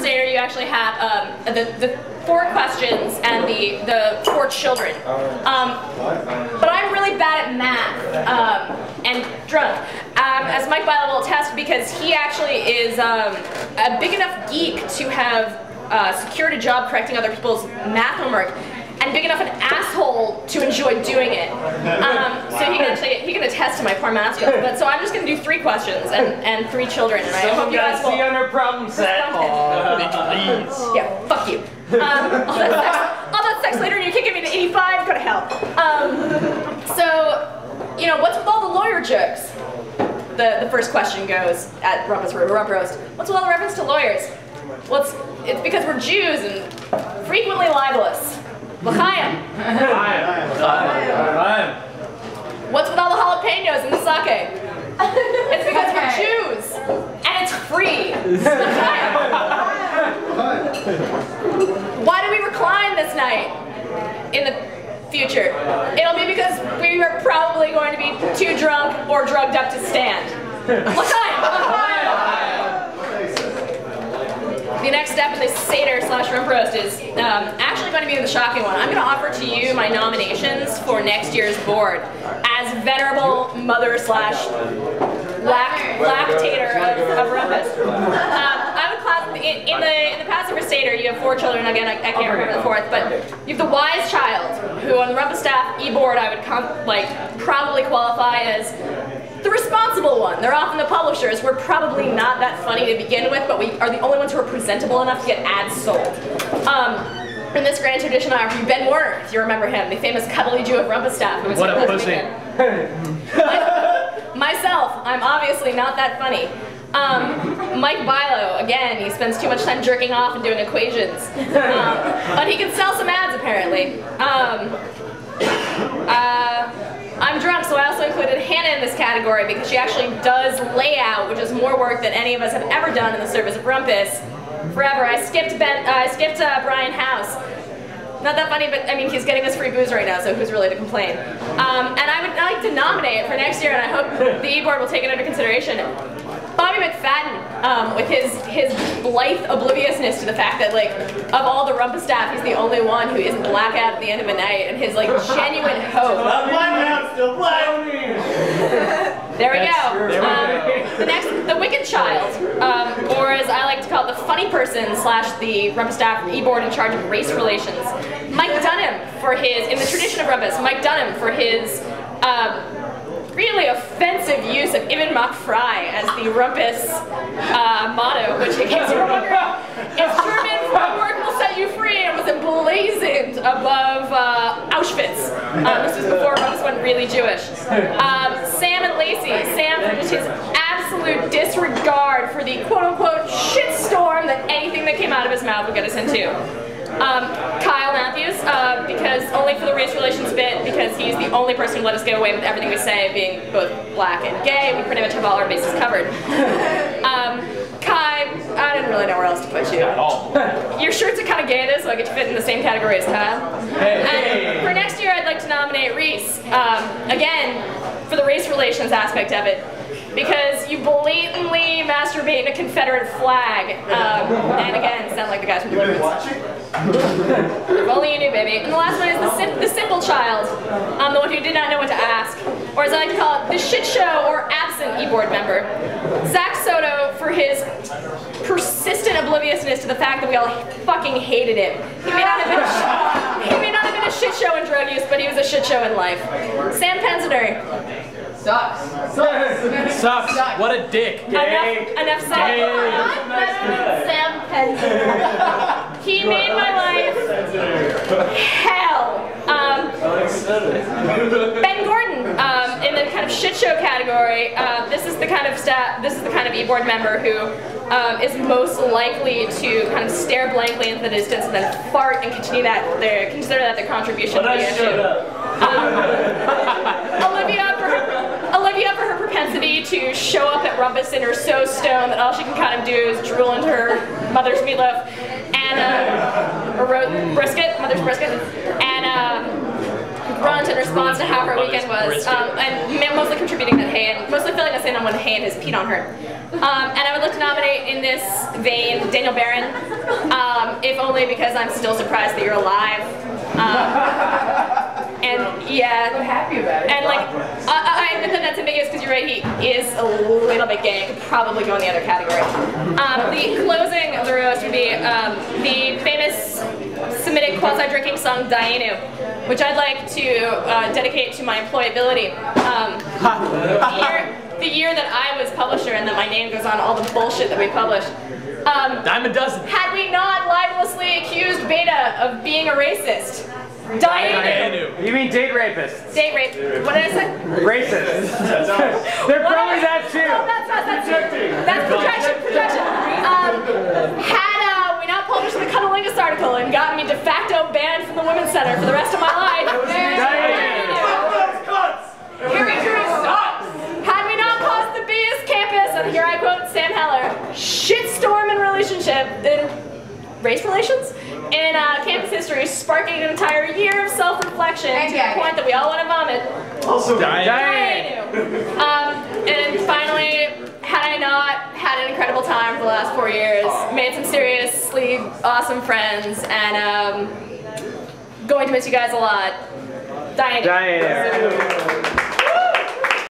Stater, you actually have the 4 questions and the 4 children. But I'm really bad at math and drunk, as Mike Bila will attest, because he actually is a big enough geek to have secured a job correcting other people's math homework, and big enough an asshole to enjoy doing it. So he can attest to my poor math skills. But so I'm just going to do 3 questions and 3 children, and I hope you guys will. See on our problem set. Please. Yeah, fuck you. All that sex later, and you kicking me to 85. Go to hell. So, you know, what's with all the lawyer jokes? The first question goes at RumpRoast. What's with all the reference to lawyers? Well, it's because we're Jews and frequently libelous. L'chaim. What's with all the jalapenos in the sake? It's because we're Jews and it's free. Why do we recline this night in the future? It'll be because we are probably going to be too drunk or drugged up to stand. L'chaim. The next step in the Seder / RumpRoast is actually going to be the shocking one. I'm going to offer to you my nominations for next year's board as venerable mother / lactator of Rumpus. I have a class in the Passover Seder. You have 4 children. Again, I can't remember the 4th, but you have the wise child, who on the Rumpus staff e-board I would probably qualify as the responsible one. They're often the publishers. We're probably not that funny to begin with, but we are the only ones who are presentable enough to get ads sold. In this grand tradition, I offer you Ben Warner, if you remember him, the famous cuddly Jew of Rumpus staff. What a pussy. Myself, I'm obviously not that funny. Mike Bilo, again, he spends too much time jerking off and doing equations. But he can sell some ads, apparently. I'm drunk, so I also included Hannah in this category because she actually does layout, which is more work than any of us have ever done in the service of Rumpus. Forever. I skipped Brian House. Not that funny, but I mean, he's getting us free booze right now, so who's really to complain? And I would like to nominate for next year, and I hope the e-board will take it under consideration, Bobby McFadden, with his blithe obliviousness to the fact that, like, of all the Rumpus staff, he's the only one who isn't blackout at the end of a night, and his, like, genuine hope. Still There we go. The next, the Wicked Child, or as I like to call it, the funny person / the Rumpus staff e-board in charge of race relations. Mike Dunham for his, in the tradition of Rumpus, Mike Dunham for his really offensive use of Ibn Makfry as the Rumpus motto, which in case you're wondering, is German for work will set you free, and was emblazoned above Auschwitz. This was before Rumpus went really Jewish. Sam and Lacey. Sam for just his absolute disregard for the quote-unquote shitstorm that anything that came out of his mouth would get us into. Kyle Matthews, because only for the race relations bit, because he's the only person who let us get away with everything we say, being both black and gay. We pretty much have all our bases covered. Kai, I didn't really know where else to put you. Your shirts are kind of gay, though, so I get to fit in the same category as Kyle. And for next year, I'd like to nominate Reese, again, for the race relations aspect of it, because you blatantly masturbate in a Confederate flag, and again, sound like the guys from Deliverance. If only you knew, baby. And the last one is the simple child, the one who did not know what to ask, or as I like to call it, the shit show or absent e-board member. Zach Soto for his persistent obliviousness to the fact that we all fucking hated him. He may not have been a shit show in drug use, but he was a shit show in life. Sam Pensider. Sucks. What a dick. Enough said. Sam Pensider. He made my life hell. Ben Gordon, in the kind of shit show category, this is the kind of e-board member who is most likely to kind of stare blankly into the distance and then fart and consider that their contribution to the issue. Olivia for her propensity to show up at Rumpus and are so stoned that all she can kind of do is drool into her mother's meatloaf and or mother's brisket, and grunt in response to how her weekend was, and mostly contributing that Hayan, mostly filling us in on when Hayan has peed on her. And I would like to nominate in this vein Daniel Barron, if only because I'm still surprised that you're alive. And yeah, I'm happy about it. and like, I admit that that's ambiguous because you're right, he is a little bit gay. It could probably go in the other category. The closing of the roast would be the famous Semitic quasi-drinking song Dayenu, which I'd like to dedicate to my employability. The year that I was publisher and that my name goes on all the bullshit that we publish. Dime a dozen. Had we not libelously accused Beta of being a racist. Dayenu. You mean date rapists? Date rape. What did I say? Racists. They're probably that too. Oh, that's projection. Had we not published the Cunnilingus article and gotten me de facto banned from the Women's Center for the rest of my life. Had we not caused the BS campus, and here I quote Sam Heller, shitstorm in relationship, in race relations? In campus history, sparking an entire year of self-reflection to the point that we all want to vomit. Also, Dayenu. And finally, had I not had an incredible time for the last 4 years, made some seriously awesome friends, and going to miss you guys a lot. Dayenu. Dayenu.